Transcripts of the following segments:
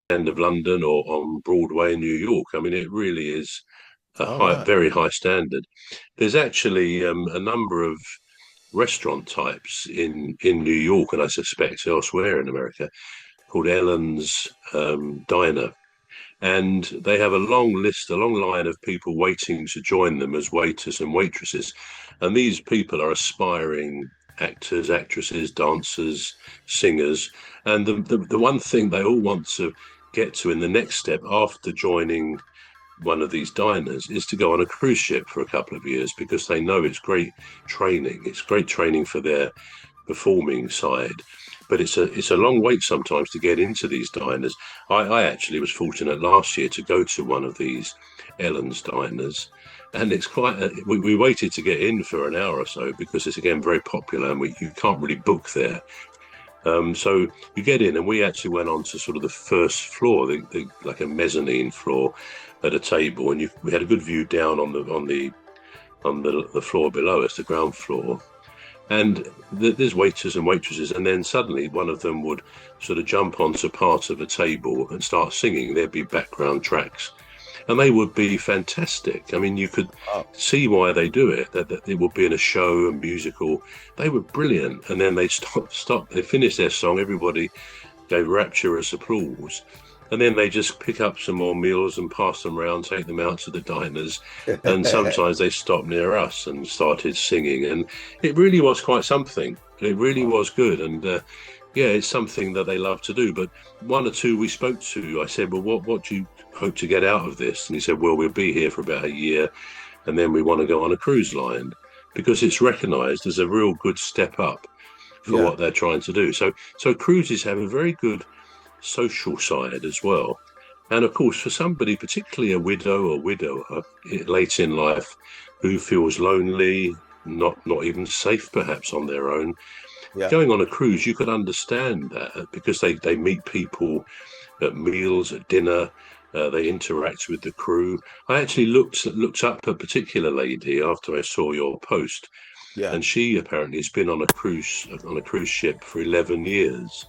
End of London or on Broadway in New York. I mean, it really is a All right. very high standard. There's actually a number of restaurant types in New York, and I suspect elsewhere in America, called Ellen's Diner. And they have a long list, a long line of people waiting to join them as waiters and waitresses. And these people are aspiring actors, actresses, dancers, singers. And the one thing they all want to get to in the next step after joining one of these diners is to go on a cruise ship for a couple of years because they know it's great training. It's great training for their performing side. But it's a long wait sometimes to get into these diners. I actually was fortunate last year to go to one of these Ellen's diners, and it's quite. We waited to get in for an hour or so because it's again very popular, and you can't really book there. So you get in, and we actually went on to sort of the first floor, like a mezzanine floor, at a table, and we had a good view down on the floor below us, the ground floor, and there's waiters and waitresses, and then suddenly one of them would sort of jump onto part of a table and start singing. There'd be background tracks, and they would be fantastic. I mean, you could Oh, see why they do it. That it would be in a show, a musical. They were brilliant, and then they stop. They finished their song. Everybody gave rapturous applause. And then they just pick up some more meals and pass them around, take them out to the diners. And sometimes they stopped near us and started singing. And it really was quite something. It really wow. was good. And yeah, it's something that they love to do. But one or two we spoke to, I said, well, what do you hope to get out of this? And he said, well, we'll be here for about a year. And then we want to go on a cruise line because it's recognized as a real good step up for Yeah. what they're trying to do. So cruises have a very good social side as well. And of course, for somebody, particularly a widow or widower late in life, who feels lonely, not even safe perhaps on their own, Yeah. going on a cruise, you could understand that because they meet people at meals, at dinner. They interact with the crew. I actually looked up a particular lady after I saw your post, Yeah. and she apparently has been on a cruise ship for 11 years.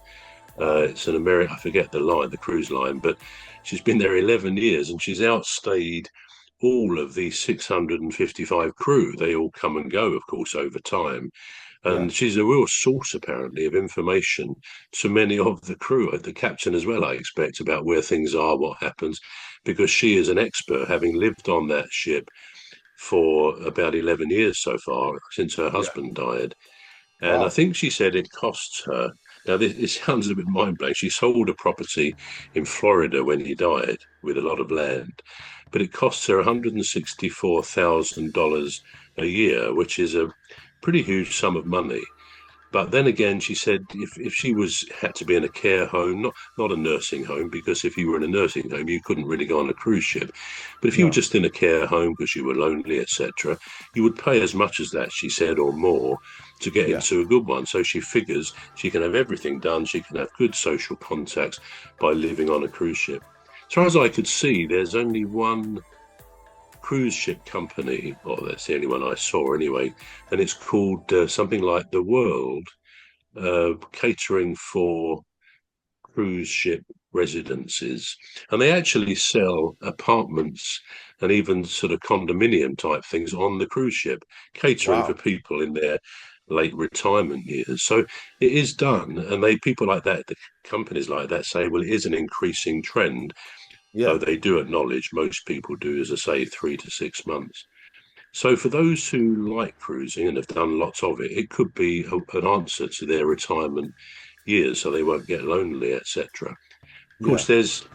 Wow. It's an American, I forget the cruise line, but she's been there 11 years and she's outstayed all of the 655 crew. They all come and go, of course, over time. Yeah. And she's a real source, apparently, of information to many of the crew, the captain as well, I expect, about where things are, what happens, because she is an expert, having lived on that ship for about 11 years so far, since her Yeah. husband died. And I Wow. think she said it costs her. Now, it sounds a bit mind blowing. She sold a property in Florida when he died with a lot of land, but it costs her $164,000 a year, which is a pretty huge sum of money. But then again, she said if she had to be in a care home, not a nursing home, because if you were in a nursing home, you couldn't really go on a cruise ship. But if you were No. just in a care home because you were lonely, etc., you would pay as much as that, she said, or more, to get Yeah. into a good one. So she figures she can have everything done. She can have good social contacts by living on a cruise ship. As far as I could see, there's only one cruise ship company, or that's the only one I saw anyway, and it's called something like The World, catering for cruise ship residences. And they actually sell apartments and even sort of condominium type things on the cruise ship, catering for Wow. people in their late retirement years. So it is done. And people like that, the companies like that say, well, it is an increasing trend, though Yeah. they do acknowledge most people do, as I say, 3 to 6 months. So for those who like cruising and have done lots of it, it could be an answer to their retirement years, so they won't get lonely, etc. Of Yeah. course, there's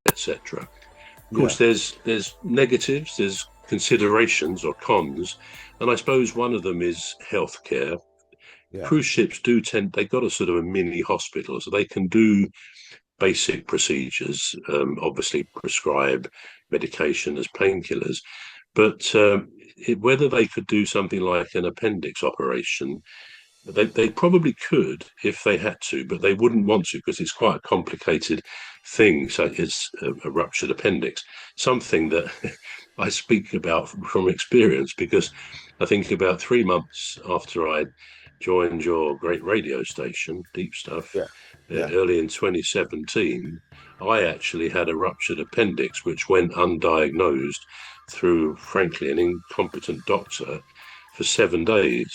etc. Of course, Yeah. there's negatives, there's considerations or cons, and I suppose one of them is healthcare. Yeah. Cruise ships do tend they've got a sort of a mini hospital, so they can do basic procedures, obviously prescribe medication as painkillers. But whether they could do something like an appendix operation, they probably could if they had to, but they wouldn't want to because it's quite a complicated thing. So it's a ruptured appendix, something that I speak about from experience because I think about 3 months after I joined your great radio station, Deepstuff, Yeah. Yeah. early in 2017, I actually had a ruptured appendix, which went undiagnosed through, frankly, an incompetent doctor for 7 days.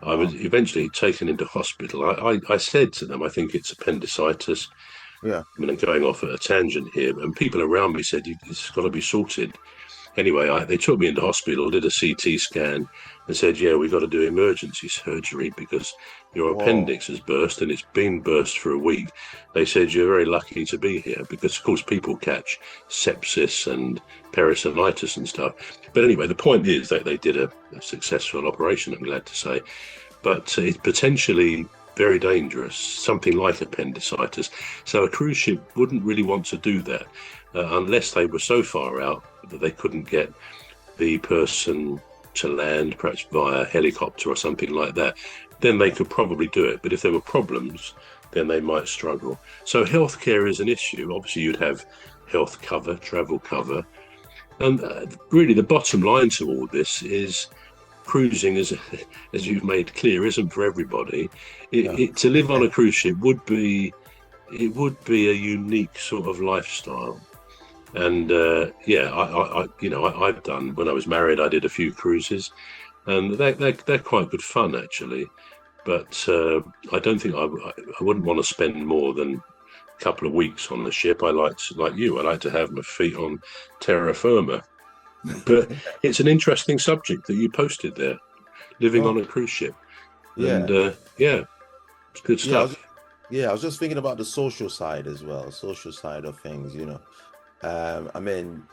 I was Wow. eventually taken into hospital. I said to them, I think it's appendicitis. Yeah. I mean, I'm going off at a tangent here, and people around me said, it's got to be sorted. Anyway, they took me into hospital, did a CT scan, and said, yeah, we've got to do emergency surgery because your Whoa. appendix has burst and it's been burst for a week. They said, you're very lucky to be here because, of course, people catch sepsis and peritonitis and stuff. But anyway, the point is that they did a successful operation, I'm glad to say. But it's potentially very dangerous, something like appendicitis. So a cruise ship wouldn't really want to do that unless they were so far out that they couldn't get the person to land, perhaps via helicopter or something like that. Then they could probably do it. But if there were problems, then they might struggle. So healthcare is an issue. Obviously, you'd have health cover, travel cover. And really, the bottom line to all this is cruising, as you've made clear, isn't for everybody. To live on a cruise ship would be a unique sort of lifestyle. And I've done, when I was married, I did a few cruises, and they're quite good fun actually. But I don't think I wouldn't want to spend more than a couple of weeks on the ship. I like to have my feet on terra firma. But it's an interesting subject that you posted there, living on a cruise ship. Yeah. And it's good stuff. I was just thinking about the social side as well, social side of things, I mean,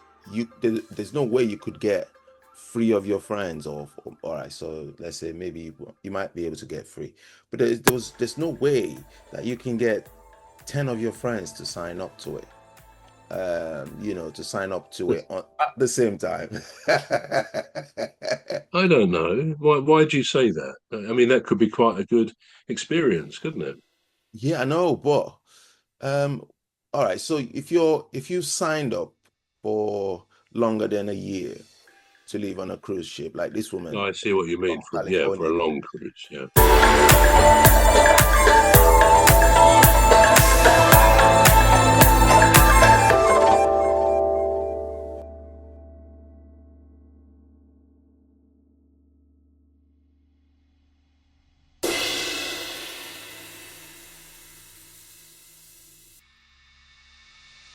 there's no way you could get free of your friends all right, so let's say maybe you might be able to get free, but there's no way that you can get 10 of your friends to sign up to it. To sign up to it at the same time. I don't know. Why do you say that? I mean, that could be quite a good experience, couldn't it? Yeah, I know, but all right, so if you signed up for longer than a year to live on a cruise ship, like this woman I see what you mean. from For a California, long cruise, yeah.